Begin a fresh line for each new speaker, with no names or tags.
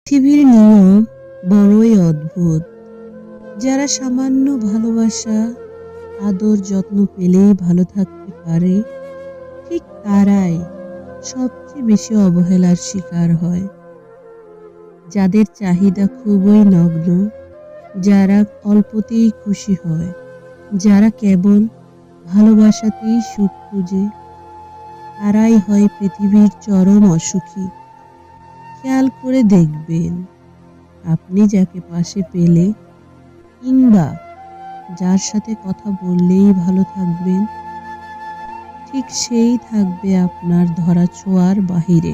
পৃথিবীর নিয়ম বড়ই অদ্ভুত। যারা সামান্য ভালোবাসা, আদর, যত্ন পেলেই ভালো থাকতে পারে, ঠিক তারাই সবচেয়ে বেশি অবহেলার শিকার হয়। যাদের চাহিদা খুবই নগ্ন, যারা অল্পতেই খুশি হয়, যারা কেবল ভালোবাসাতেই সুখ খুঁজে, তারাই হয় পৃথিবীর চরম অসুখী। খেয়াল করে দেখবেন, আপনি যাকে পাশে পেলে কিংবা যার সাথে কথা বললেই ভালো থাকবেন, ঠিক সেই থাকবে আপনার ধরা ছোঁয়ার বাহিরে।